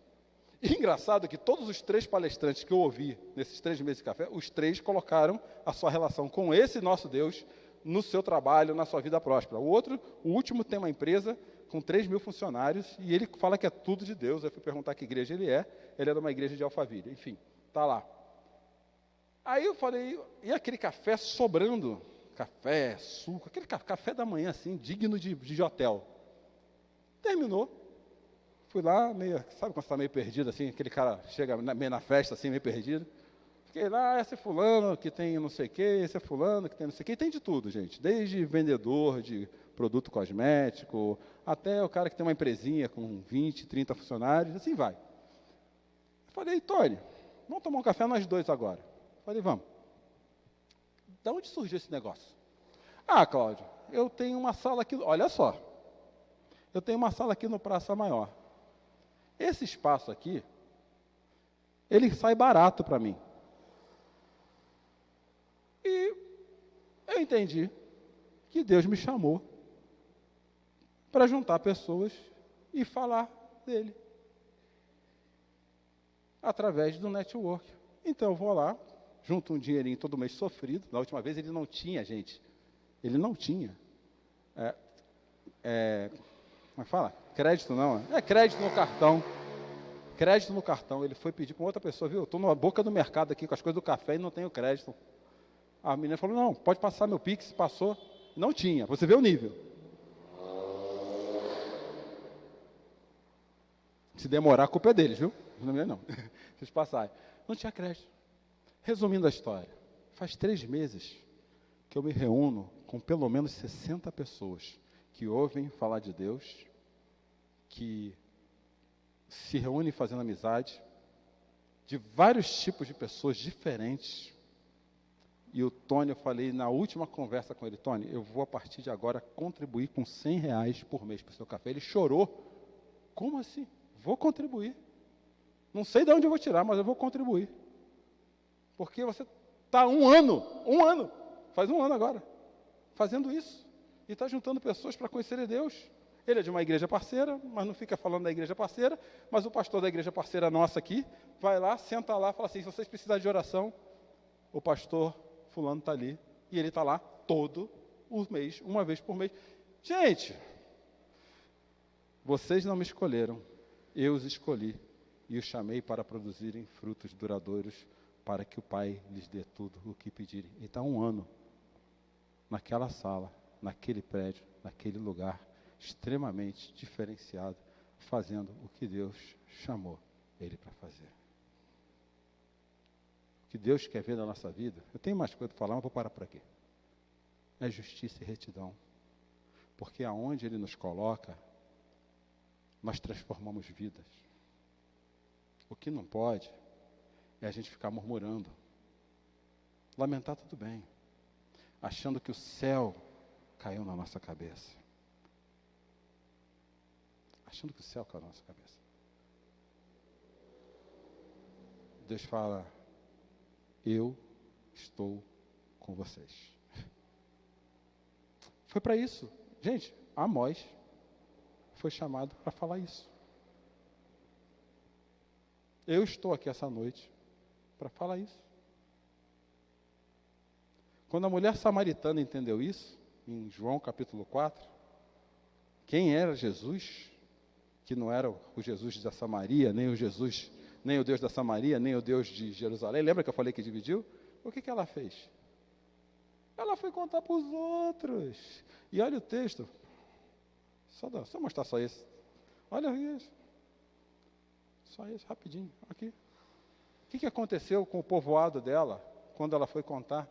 E engraçado que todos os 3 palestrantes que eu ouvi nesses 3 meses de café, os 3 colocaram a sua relação com esse nosso Deus no seu trabalho, na sua vida próspera. O último tem uma empresa com 3.000 funcionários e ele fala que é tudo de Deus. Eu fui perguntar que igreja ele é de uma igreja de Alphaville. Enfim, está lá. Aí eu falei, e aquele café sobrando? Café, suco, aquele café da manhã assim, digno de hotel. Terminou. Fui lá, sabe quando você está meio perdido assim, aquele cara chega meio na festa assim, meio perdido. Fiquei lá, esse é fulano que tem não sei o quê, esse é fulano que tem não sei o quê. E tem de tudo, gente. Desde vendedor de produto cosmético, até o cara que tem uma empresinha com 20, 30 funcionários, assim vai. Falei, Tony, vamos tomar um café nós 2 agora. Falei, vamos. De onde surgiu esse negócio? Ah, Cláudio, eu tenho uma sala aqui, olha só. Eu tenho uma sala aqui no Praça Maior. Esse espaço aqui, ele sai barato para mim. E eu entendi que Deus me chamou para juntar pessoas e falar dele. Através do network. Então eu vou lá, junto um dinheirinho todo mês sofrido. Na última vez ele não tinha, gente. Ele não tinha. Como é que fala? Crédito não. É crédito no cartão. Crédito no cartão. Ele foi pedir para outra pessoa, viu? Eu estou na boca do mercado aqui com as coisas do café e não tenho crédito. A menina falou, não, pode passar meu Pix. Passou. Não tinha. Você vê o nível. Se demorar, a culpa é deles, viu? Não é minha, não. Vocês passarem. Não tinha crédito. Resumindo a história, faz 3 meses que eu me reúno com pelo menos 60 pessoas que ouvem falar de Deus, que se reúnem fazendo amizade, de vários tipos de pessoas diferentes. E o Tony, eu falei na última conversa com ele, Tony, eu vou a partir de agora contribuir com R$100 por mês para o seu café. Ele chorou. Como assim? Vou contribuir. Não sei de onde eu vou tirar, mas eu vou contribuir. Porque você está um ano, faz 1 ano agora, fazendo isso. E está juntando pessoas para conhecerem Deus. Ele é de uma igreja parceira, mas não fica falando da igreja parceira, mas o pastor da igreja parceira nossa aqui, vai lá, senta lá, fala assim, se vocês precisarem de oração, o pastor fulano está ali, e ele está lá todo o mês, uma vez por mês. Gente, vocês não me escolheram, eu os escolhi, e os chamei para produzirem frutos duradouros, para que o Pai lhes dê tudo o que pedirem. Então, 1 ano naquela sala, naquele prédio, naquele lugar extremamente diferenciado, fazendo o que Deus chamou ele para fazer. O que Deus quer ver na nossa vida, eu tenho mais coisa para falar, mas vou parar por aqui. É justiça e retidão. Porque aonde Ele nos coloca, nós transformamos vidas. O que não pode é a gente ficar murmurando. Lamentar tudo bem. Achando que o céu caiu na nossa cabeça. Achando que o céu caiu na nossa cabeça. Deus fala, eu estou com vocês. Foi para isso. Gente, Amós foi chamado para falar isso. Eu estou aqui essa noite para falar isso. Quando a mulher samaritana entendeu isso, em João capítulo 4, quem era Jesus, que não era o Jesus da Samaria, nem o Deus da Samaria, nem o Deus de Jerusalém, lembra que eu falei que dividiu? O que ela fez? Ela foi contar para os outros. E olha o texto. Só mostrar só esse. Olha isso. Só esse, rapidinho. Aqui. O que aconteceu com o povoado dela, quando ela foi contar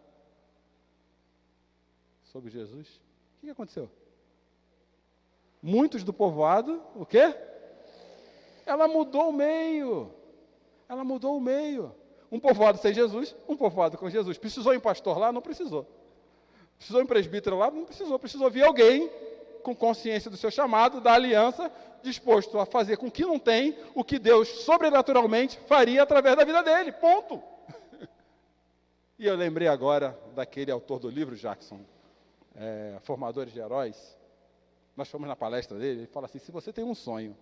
sobre Jesus? O que aconteceu? Muitos do povoado, o quê? Ela mudou o meio. Ela mudou o meio. Um povoado sem Jesus, um povoado com Jesus. Precisou ir um pastor lá? Não precisou. Precisou ir um presbítero lá? Não precisou. Precisou vir alguém com consciência do seu chamado, da aliança, disposto a fazer com que não tem o que Deus sobrenaturalmente faria através da vida dele. Ponto. E eu lembrei agora daquele autor do livro, Jackson, Formadores de Heróis. Nós fomos na palestra dele, ele fala assim, se você tem um sonho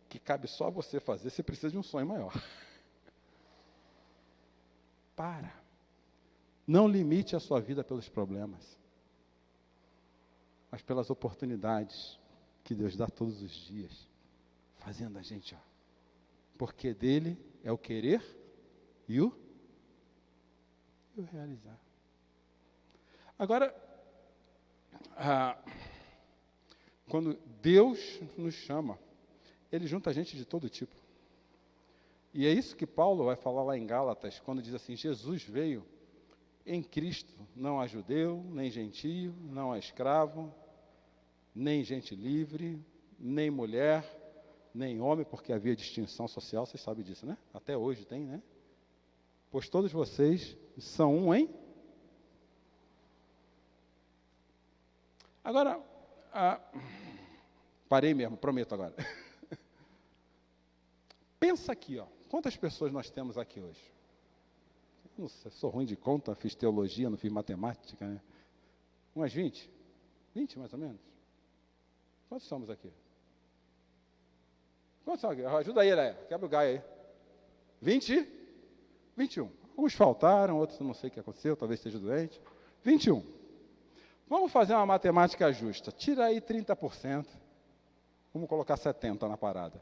que cabe só a você fazer, você precisa de um sonho maior. Para. Não limite a sua vida pelos problemas, mas pelas oportunidades que Deus dá todos os dias, fazendo a gente, porque dele é o querer e o realizar. Agora, quando Deus nos chama, Ele junta gente de todo tipo. E é isso que Paulo vai falar lá em Gálatas, quando diz assim, Jesus veio em Cristo, não há judeu, nem gentio, não há escravo, nem gente livre, nem mulher, nem homem, porque havia distinção social, vocês sabem disso, né? Até hoje tem, né? Pois todos vocês são um em... Agora, parei mesmo, prometo agora. Pensa aqui, quantas pessoas nós temos aqui hoje? Não sei, sou ruim de conta, fiz teologia, não fiz matemática, né? Umas 20? 20 mais ou menos? Quantos somos aqui? Quantos são aqui? Ajuda aí, Léa, quebra o gaio aí. 20? 21. Alguns faltaram, outros não sei o que aconteceu, talvez esteja doente. 21. Vamos fazer uma matemática justa. Tira aí 30%. Vamos colocar 70 na parada.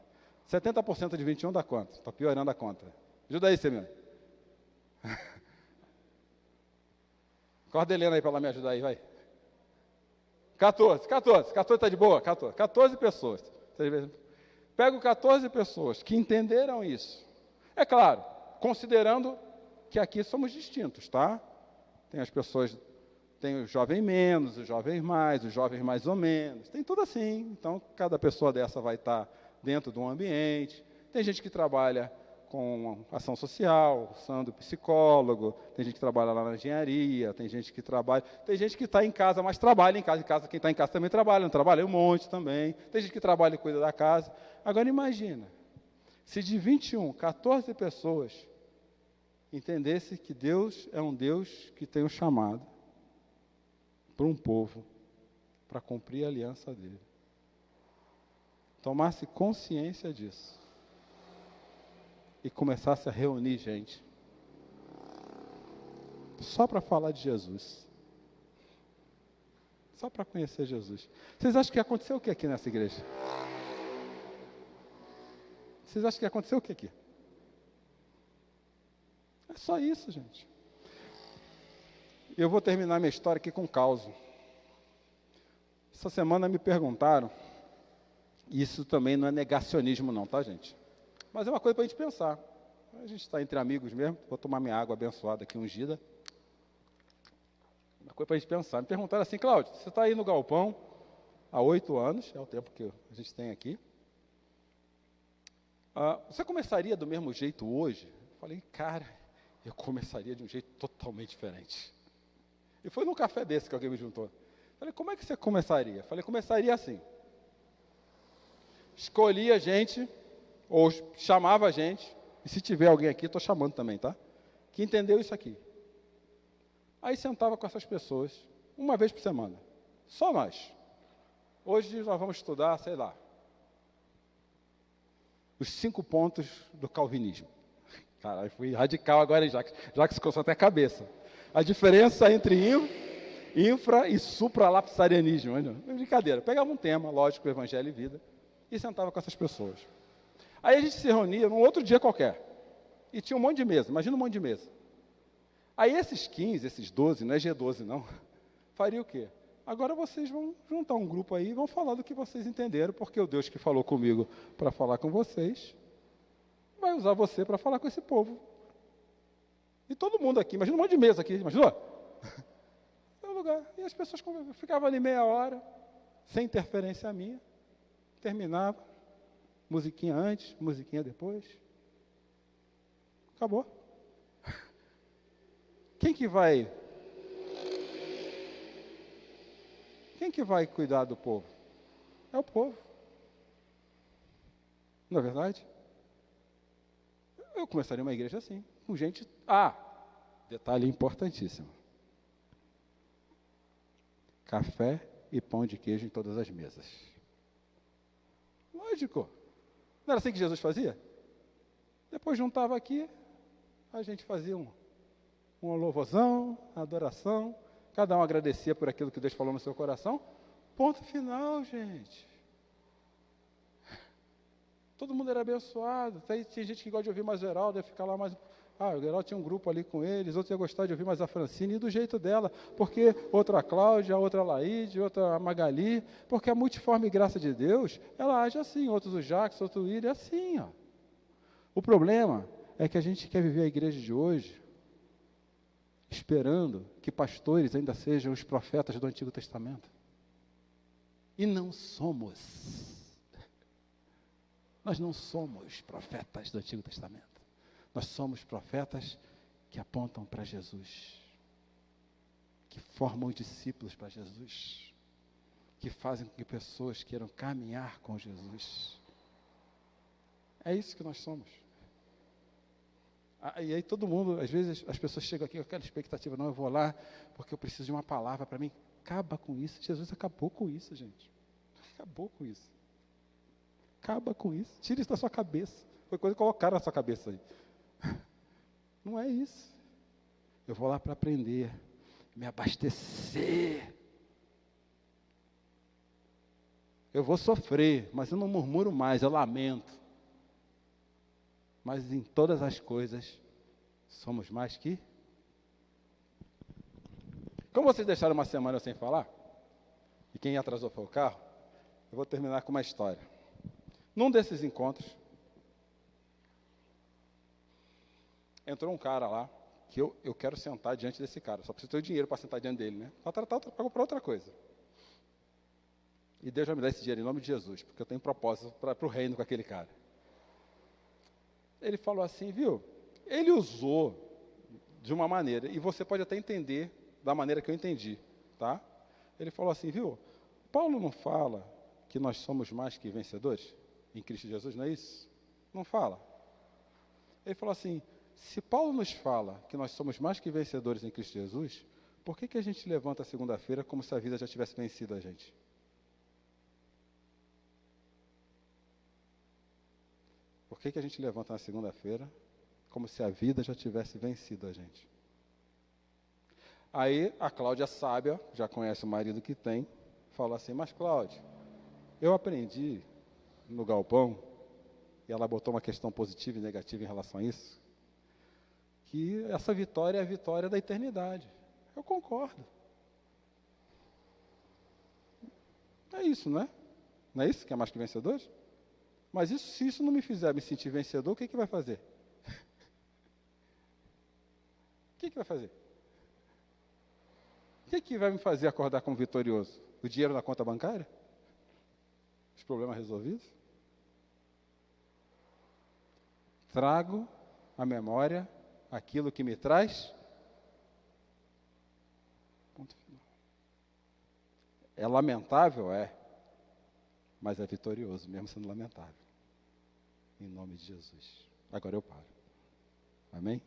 70% de 21 dá quanto? Está piorando a conta. Ajuda aí, Semir. Cordelena aí para ela me ajudar aí, vai. 14 está de boa? 14 pessoas. Pego 14 pessoas que entenderam isso. É claro, considerando que aqui somos distintos, tá? Tem as pessoas, tem o jovem menos, os jovens mais ou menos. Tem tudo assim. Então, cada pessoa dessa vai estar dentro de um ambiente. Tem gente que trabalha com ação social, sendo psicólogo, tem gente que trabalha lá na engenharia, tem gente que está em casa, mas trabalha em casa, quem está em casa também trabalha, não trabalha um monte também, tem gente que trabalha e cuida da casa. Agora imagina, se de 21, 14 pessoas entendesse que Deus é um Deus que tem um chamado para um povo, para cumprir a aliança dele. Tomasse consciência disso. E começasse a reunir gente. Só para falar de Jesus. Só para conhecer Jesus. Vocês acham que aconteceu o que aqui nessa igreja? Vocês acham que aconteceu o que aqui? É só isso, gente. Eu vou terminar minha história aqui com um caos. Essa semana me perguntaram, e isso também não é negacionismo não, tá, gente? Mas é uma coisa para a gente pensar. A gente está entre amigos mesmo, vou tomar minha água abençoada aqui, ungida. Uma coisa para a gente pensar. Me perguntaram assim, Cláudio, você está aí no galpão há 8 anos, é o tempo que a gente tem aqui. Você começaria do mesmo jeito hoje? Eu falei, cara, eu começaria de um jeito totalmente diferente. E foi num café desse que alguém me juntou. Eu falei, como é que você começaria? Eu falei, começaria assim. Escolhia a gente, ou chamava a gente, e se tiver alguém aqui, estou chamando também, tá? Que entendeu isso aqui. Aí sentava com essas pessoas, uma vez por semana. Só nós. Hoje nós vamos estudar, sei lá, os 5 pontos do calvinismo. Caralho, fui radical agora, hein, Jacques se coçou até a cabeça. A diferença entre infra e supralapsarianismo. Brincadeira. Pegava um tema, lógico, evangelho e vida, e sentava com essas pessoas. Aí a gente se reunia num outro dia qualquer. E tinha um monte de mesa, imagina um monte de mesa. Aí esses 15, esses 12, não é G12 não, faria o quê? Agora vocês vão juntar um grupo aí e vão falar do que vocês entenderam, porque o Deus que falou comigo para falar com vocês, vai usar você para falar com esse povo. E todo mundo aqui, imagina um monte de mesa aqui, imaginou? É o lugar. E as pessoas ficavam ali meia hora, sem interferência minha, terminava, musiquinha antes, musiquinha depois. Acabou. Quem que vai cuidar do povo? É o povo. Não é verdade? Eu começaria uma igreja assim, com gente... detalhe importantíssimo. Café e pão de queijo em todas as mesas. Lógico. Não era assim que Jesus fazia? Depois juntava aqui, a gente fazia uma louvorzão, adoração, cada um agradecia por aquilo que Deus falou no seu coração. Ponto final, gente. Todo mundo era abençoado. Tinha gente que gosta de ouvir mais o Heraldo, ia ficar lá mais... o Heraldo tinha um grupo ali com eles, outros iam gostar de ouvir mais a Francine, e do jeito dela, porque outra a Cláudia, outra a Laíde, outra a Magali, porque a multiforme graça de Deus, ela age assim, outros o Jacques, outro o William, é assim, ó. O problema é que a gente quer viver a igreja de hoje esperando que pastores ainda sejam os profetas do Antigo Testamento. E não somos. Nós não somos profetas do Antigo Testamento. Nós somos profetas que apontam para Jesus, que formam discípulos para Jesus, que fazem com que pessoas queiram caminhar com Jesus. É isso que nós somos. E aí todo mundo, às vezes as pessoas chegam aqui com aquela expectativa, não, eu vou lá porque eu preciso de uma palavra para mim. Acaba com isso. Jesus acabou com isso, gente. Acabou com isso. Acaba com isso. Tira isso da sua cabeça. Foi coisa que colocaram na sua cabeça aí. Não é isso. Eu vou lá para aprender, me abastecer. Eu vou sofrer, mas eu não murmuro mais, eu lamento. Mas em todas as coisas, somos mais que... Como vocês deixaram uma semana sem falar, e quem atrasou foi o carro, eu vou terminar com uma história. Num desses encontros, entrou um cara lá, que eu quero sentar diante desse cara, só preciso ter o dinheiro para sentar diante dele, né? Para comprar outra coisa. E Deus vai me dar esse dinheiro em nome de Jesus, porque eu tenho propósito para o reino com aquele cara. Ele falou assim, viu? Ele usou de uma maneira, e você pode até entender da maneira que eu entendi, tá? Ele falou assim, viu? Paulo não fala que nós somos mais que vencedores em Cristo Jesus, não é isso? Não fala. Ele falou assim, se Paulo nos fala que nós somos mais que vencedores em Cristo Jesus, por que a gente levanta segunda-feira como se a vida já tivesse vencido a gente? Por que a gente levanta na segunda-feira como se a vida já tivesse vencido a gente? Aí a Cláudia sábia, já conhece o marido que tem, fala assim, mas Cláudia, eu aprendi no galpão, e ela botou uma questão positiva e negativa em relação a isso, que essa vitória é a vitória da eternidade. Eu concordo. É isso, não é? Não é isso que é mais que vencedores? Mas isso, se isso não me fizer me sentir vencedor, o que vai fazer? O que vai fazer? O que vai me fazer acordar como vitorioso? O dinheiro na conta bancária? Os problemas resolvidos? Trago à memória aquilo que me traz. Ponto final. É lamentável? É. Mas é vitorioso, mesmo sendo lamentável. Em nome de Jesus. Agora eu paro. Amém?